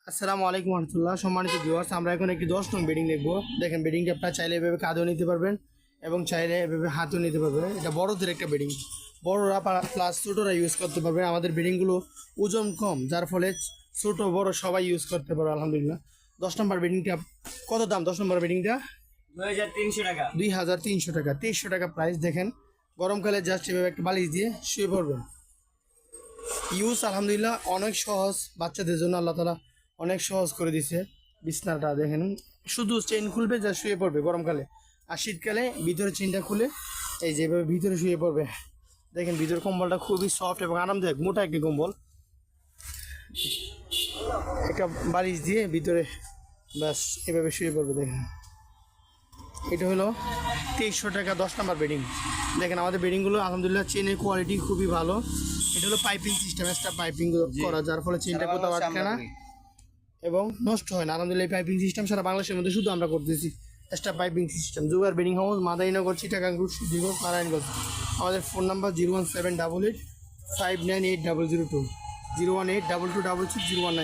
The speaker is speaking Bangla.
আসসালামু আলাইকুম রহমতুল্লাহ। সম্মানিত ভিউয়ার্স, আমরা এখন একটি 10 নং বেডিং দেখবো। দেখেন, বেডিংটা আপনারা চাইলে এভাবে কাঁধেও নিতে পারবেন এবং চাইলে এভাবে হাতেও নিতে পারবেন। এটা বড়দের একটা বেডিং, বড়রা প্লাস ছোটরা ইউজ করতে পারবে। আমাদের বেডিংগুলো ওজন কম, যার ফলে ছোট বড় সবাই ইউজ করতে পারবে আলহামদুলিল্লাহ। 10 নম্বর বেডিংটা কত দাম? 10 নম্বর বেডিংটা 2300 টাকা। 2300 টাকা, 2300 টাকা প্রাইস। দেখেন, গরমকালে জাস্ট এভাবে একটা বালিশ দিয়ে শুয়ে পড়বেন। ইউজ আলহামদুলিল্লাহ অনেক সহজ, বাচ্চাদের জন্য আল্লাহ তালা অনেক সহজ করে দিছে। বিছনাটা দেখেন, শুধু চেইন খুলবে যা শুয়ে পড়বে গরমকালে, আর শীতকালে ভিতরে চেইনটা খুলে এই যেভাবে ভিতরে শুয়ে পড়বে। দেখেন, ভিতরে কম্বলটা খুবই সফট এবং আরামদায়ক, মোটা একটি কম্বল। একটা বালিশ দিয়ে ভিতরে ব্যাস এভাবে শুয়ে পড়বে। দেখেন, এটা হলো 2300 টাকা 10 নাম্বার বেডিং। দেখেন, আমাদের বেডিংগুলো আলহামদুলিল্লাহ চেনের কোয়ালিটি খুবই ভালো। এটা হলো পাইপিং সিস্টেম, এক্সট্রা পাইপিং করা, যার ফলে চেনটা কোথাও আটকে না এবং নষ্ট হয় না। আলহামদুলিল্লাহ এই পাইপিং সিস্টেম সারা বাংলাদেশের মধ্যে শুধু আমরা করতেছি। এক্সট্রা পাইপিং সিস্টেম, জুগার bedding house, Madarinagar, Chittagong road, Dighar, Narayanganj. আমাদের ফোন নাম্বার 01788 598 002, 0182222 019।